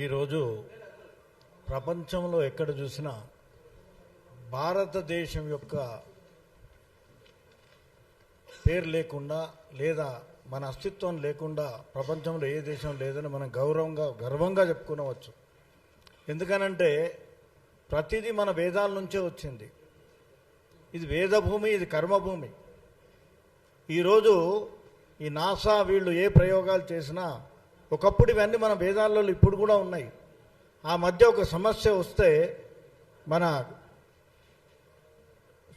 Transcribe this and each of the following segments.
ఈరోజు ప్రపంచంలో ఎక్కడ చూసినా భారతదేశం యొక్క పేరు లేకుండా లేదా మన అస్తిత్వం లేకుండా ప్రపంచంలో ఏ దేశం లేదని మనం గర్వంగా చెప్పుకోవచ్చు. ఎందుకనంటే ప్రతిదీ మన వేదాల నుంచే వచ్చింది. ఇది వేదభూమి, ఇది కర్మభూమి. ఈరోజు ఈ నాసా వీళ్ళు ఏ ప్రయోగాలు చేసినా ఒకప్పుడు ఇవన్నీ మన వేదాలలో ఇప్పుడు కూడా ఉన్నాయి. ఆ మధ్య ఒక సమస్య వస్తే మన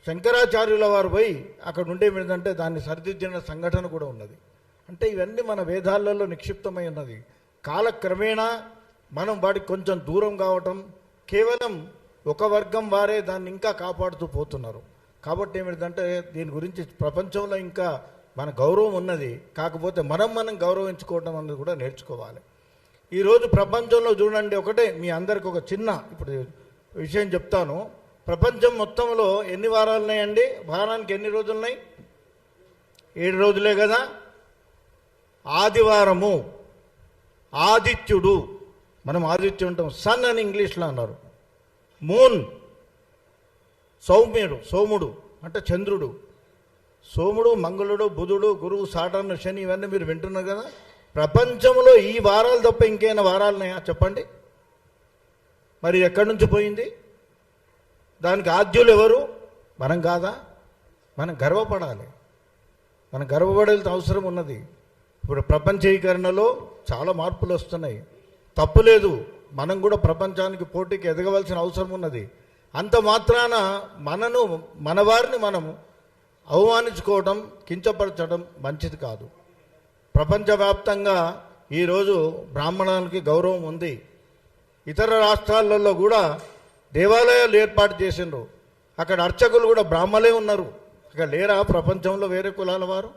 శంకరాచార్యుల వారు పోయి అక్కడ ఉండేమిటంటే దాన్ని సరిదిద్దిన సంఘటన కూడా ఉన్నది. అంటే ఇవన్నీ మన వేదాలలో నిక్షిప్తమై ఉన్నది. కాలక్రమేణా మనం వాటికి కొంచెం దూరం కావటం, కేవలం ఒక వర్గం వారే దాన్ని ఇంకా కాపాడుతూ పోతున్నారు. కాబట్టి ఏమిటంటే దీని గురించి ప్రపంచంలో ఇంకా మన గౌరవం ఉన్నది. కాకపోతే మనం గౌరవించుకోవడం అన్నది కూడా నేర్చుకోవాలి. ఈరోజు ప్రపంచంలో చూడండి, ఒకటే మీ అందరికి ఒక చిన్న ఇప్పుడు విషయం చెప్తాను. ప్రపంచం మొత్తంలో ఎన్ని వారాలు ఉన్నాయండి? వారానికి ఎన్ని రోజులు ఉన్నాయి? 7 రోజులే కదా. ఆదివారము, ఆదిత్యుడు, మనం ఆదిత్యుడు ఉంటాం, సన్ అని ఇంగ్లీష్లో అన్నారు. మూన్, సోముడు అంటే చంద్రుడు. సోముడు, మంగళుడు, బుధుడు, గురువు, సాటర్న్, శని, ఇవన్నీ మీరు వింటున్నారు కదా. ప్రపంచంలో ఈ వారాలు తప్ప ఇంకేమైనా వారాలు ఉన్నాయా చెప్పండి? మరి ఎక్కడి నుంచి పోయింది? దానికి ఆద్యులు ఎవరు? మనం కాదా? మనం గర్వపడాలి. మనం గర్వపడాల్సిన అవసరం ఉన్నది. ఇప్పుడు ప్రపంచీకరణలో చాలా మార్పులు వస్తున్నాయి, తప్పులేదు. మనం కూడా ప్రపంచానికి పోటీకి ఎదగవలసిన అవసరం ఉన్నది. అంత మాత్రాన మన వారిని మనము అవమానించుకోవడం, కించపరచడం మంచిది కాదు. ప్రపంచవ్యాప్తంగా ఈరోజు బ్రాహ్మణులకి గౌరవం ఉంది. ఇతర రాష్ట్రాలలో కూడా దేవాలయాలు ఏర్పాటు చేసిండ్రు. అక్కడ అర్చకులు కూడా బ్రాహ్మలే ఉన్నారు. ఇక లేరా ప్రపంచంలో వేరే కులాల వారు?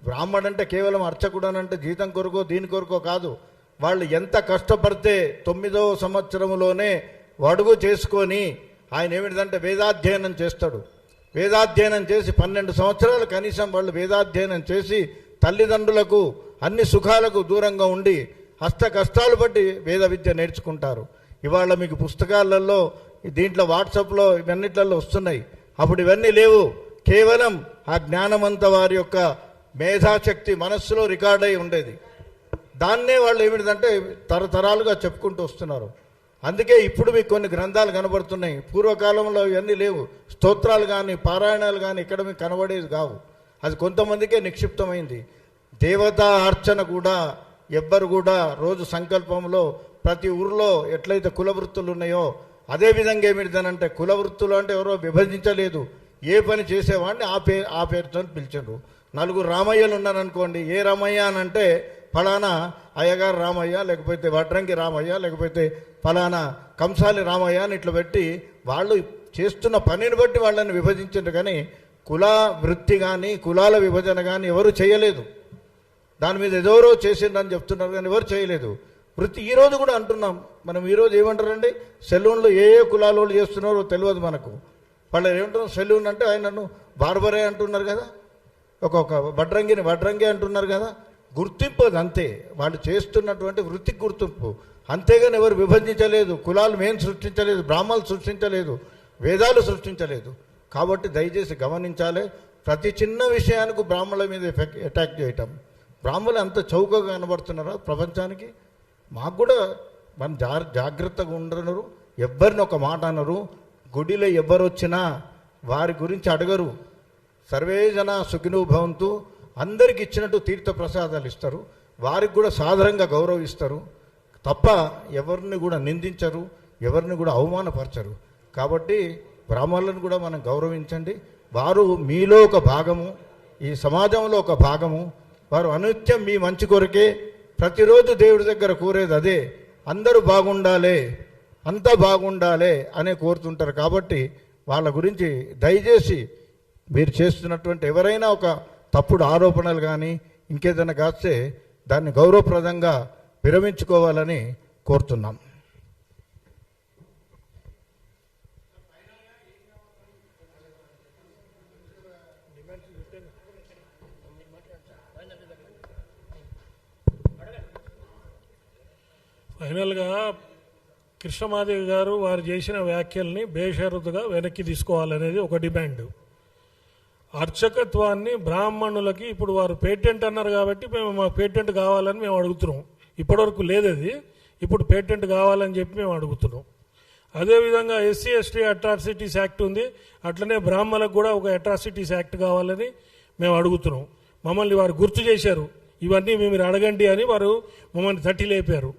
బ్రాహ్మడు అంటే కేవలం అర్చకుడు అని అంటే జీతం కొరకో దీని కొరకో కాదు. వాళ్ళు ఎంత కష్టపడితే 9వ సంవత్సరంలోనే అడుగు చేసుకొని ఆయన ఏమిటంటే వేదాధ్యయనం చేస్తాడు. వేదాధ్యయనం చేసి 12 సంవత్సరాలు కనీసం వాళ్ళు వేదాధ్యయనం చేసి తల్లిదండ్రులకు అన్ని సుఖాలకు దూరంగా ఉండి హస్త కష్టాలు బట్టి వేద విద్య నేర్చుకుంటారు. ఇవాళ మీకు పుస్తకాలలో దీంట్లో వాట్సాప్లో ఇవన్నిట్లలో వస్తున్నాయి. అప్పుడు ఇవన్నీ లేవు. కేవలం ఆ జ్ఞానమంత వారి యొక్క మేధాశక్తి మనస్సులో రికార్డ్ అయి ఉండేది. దాన్నే వాళ్ళు ఏమిటంటే తరతరాలుగా చెప్పుకుంటూ వస్తున్నారు. అందుకే ఇప్పుడు మీకు కొన్ని గ్రంథాలు కనబడుతున్నాయి. పూర్వకాలంలో ఇవన్నీ లేవు. స్తోత్రాలు కానీ పారాయణాలు కానీ ఇక్కడ మీకు కనబడేది కావు. అది కొంతమందికే నిక్షిప్తమైంది. దేవతా అర్చన కూడా ఎవ్వరు కూడా రోజు సంకల్పంలో ప్రతి ఊరిలో ఎట్లయితే కుల వృత్తులు ఉన్నాయో అదేవిధంగా ఏమిటిదనంటే కుల వృత్తులు అంటే ఎవరో విభజించలేదు. ఏ పని చేసేవాడిని ఆ పేరుతో పిలిచిండ్రు. 4 రామయ్యలు ఉన్నారనుకోండి, ఏ రామయ్య అని అంటే ఫలానా అయ్యగారు రామయ్య, లేకపోతే వడ్రంగి రామయ్య, లేకపోతే ఫలానా కంసాలి రామయ్య అని ఇట్లా పెట్టి వాళ్ళు చేస్తున్న పనిని బట్టి వాళ్ళని విభజించారు. కానీ కుల వృత్తి కానీ కులాల విభజన కానీ ఎవరు చేయలేదు. దాని మీద ఎవరో చేసిండ్రని చెప్తున్నారు కానీ ఎవరు చేయలేదు. వృత్తి ఈరోజు కూడా అంటున్నాం మనం. ఈరోజు ఏమంటారండి, సెలూన్లో ఏ కులాల వాళ్ళు చేస్తున్నారో తెలియదు మనకు. వాళ్ళు ఏమంటున్నారు, సెలూన్ అంటే ఆయనను బార్బరే అంటున్నారు కదా, ఒక్కొక్క వడ్రంగి అంటున్నారు కదా. గుర్తింపు అది అంతే. వాళ్ళు చేస్తున్నటువంటి వృత్తికి గుర్తింపు, అంతేగాని ఎవరు విభజించలేదు. కులాలు మేము సృష్టించలేదు, బ్రాహ్మణులు సృష్టించలేదు, వేదాలు సృష్టించలేదు. కాబట్టి దయచేసి గమనించాలి. ప్రతి చిన్న విషయానికి బ్రాహ్మణుల మీద అటాక్ చేయటం. బ్రాహ్మణులు అంత చౌకగా కనబడుతున్నారా ప్రపంచానికి? మాకు కూడా మనం జాగ్రత్తగా ఉండరు. ఎవ్వరిని ఒక మాట అనరు. గుడిలో ఎవరు వచ్చినా వారి గురించి అడగరు. సర్వే జన సుఖినో భవంతు, అందరికి ఇచ్చినట్టు తీర్థ ప్రసాదాలు ఇస్తారు. వారికి కూడా సాధారణంగా గౌరవిస్తారు తప్ప ఎవరిని కూడా నిందించరు, ఎవరిని కూడా అవమానపరచరు. కాబట్టి బ్రాహ్మణులను కూడా మనం గౌరవించండి. వారు మీలో ఒక భాగము, ఈ సమాజంలో ఒక భాగము. వారు అనునిత్యం మీ మంచి కొరకే ప్రతిరోజు దేవుడి దగ్గర కోరేది అదే. అందరూ బాగుండాలి, అంతా బాగుండాలి అనే కోరుతుంటారు. కాబట్టి వాళ్ళ గురించి దయచేసి మీరు చేస్తున్నటువంటి ఎవరైనా ఒక తప్పుడు ఆరోపణలు కానీ ఇంకేదైనా కాస్తే దాన్ని గౌరవప్రదంగా విరమించుకోవాలని కోరుతున్నాం. ఫైనల్గా కృష్ణమాదేవి గారు వారు చేసిన వ్యాఖ్యల్ని బేషరతుగా వెనక్కి తీసుకోవాలనేది ఒక డిమాండ్. అర్చకత్వాన్ని బ్రాహ్మణులకి ఇప్పుడు వారు పేటెంట్ అన్నారు కాబట్టి మా పేటెంట్ కావాలని మేము అడుగుతున్నాం. ఇప్పటివరకు లేదు అది, ఇప్పుడు పేటెంట్ కావాలని చెప్పి మేము అడుగుతున్నాం. అదేవిధంగా ఎస్సీ ఎస్టీ అట్రాసిటీస్ యాక్ట్ ఉంది, అట్లనే బ్రాహ్మణులకు కూడా ఒక అట్రాసిటీస్ యాక్ట్ కావాలని మేము అడుగుతున్నాం. మమ్మల్ని వారు గుర్తు చేశారు, ఇవన్నీ మీరు అడగండి అని వారు మమ్మల్ని తట్టి లేపారు.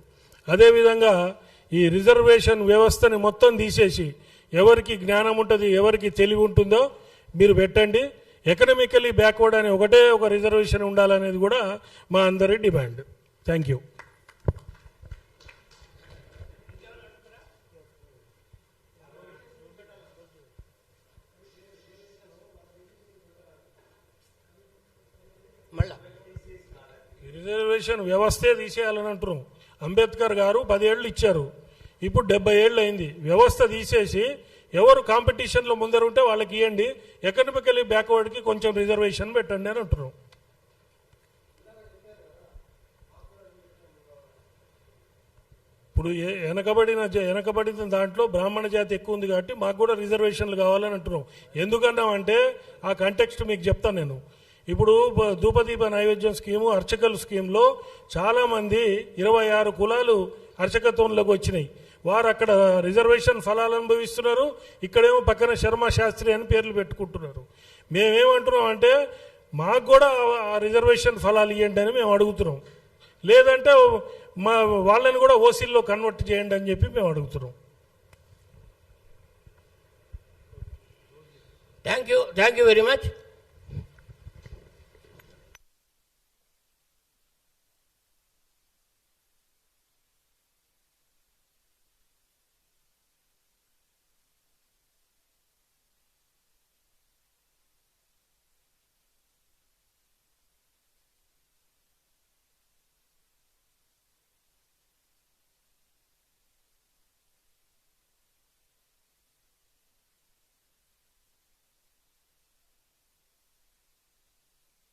అదేవిధంగా ఈ రిజర్వేషన్ వ్యవస్థని మొత్తం తీసేసి ఎవరికి జ్ఞానం ఉంటుంది, ఎవరికి తెలివి ఉంటుందో మీరు పెట్టండి. ఎకనామికలీ బ్యాక్వర్డ్ అని ఒకటే ఒక రిజర్వేషన్ ఉండాలనేది కూడా మా అందరి డిమాండ్. Thank you. రిజర్వేషన్ వ్యవస్థే తీసేయాలని అంటున్నాం. అంబేద్కర్ గారు 10 ఏళ్ళు ఇచ్చారు, ఇప్పుడు 70 ఏళ్ళు అయింది. వ్యవస్థ తీసేసి ఎవరు కాంపిటీషన్లో ముందరుంటే వాళ్ళకి ఇవ్వండి, ఎకనామికలీ బ్యాక్వర్డ్కి కొంచెం రిజర్వేషన్ పెట్టండి అని అంటున్నాం. ఇప్పుడు వెనకబడిన దాంట్లో బ్రాహ్మణ జాతి ఎక్కువ ఉంది కాబట్టి మాకు కూడా రిజర్వేషన్లు కావాలని అంటున్నాం. ఎందుకన్నామంటే ఆ కంటెక్స్ట్ మీకు చెప్తాను నేను. ఇప్పుడు ధూపదీప నైవేద్యం స్కీము, అర్చకల స్కీమ్లో చాలామంది 26 కులాలు అర్చకత్వంలోకి వచ్చినాయి. వారు అక్కడ రిజర్వేషన్ ఫలాలు అనుభవిస్తున్నారు, ఇక్కడేమో పక్కన శర్మ శాస్త్రి అని పేర్లు పెట్టుకుంటున్నారు. మేమేమంటున్నాం అంటే మాకు కూడా ఆ రిజర్వేషన్ ఫలాలు ఇవ్వండి అని మేము అడుగుతున్నాం. లేదంటే మా వాళ్ళని కూడా ఓసీల్లో కన్వర్ట్ చేయండి అని చెప్పి మేము అడుగుతున్నాం. Thank you very much.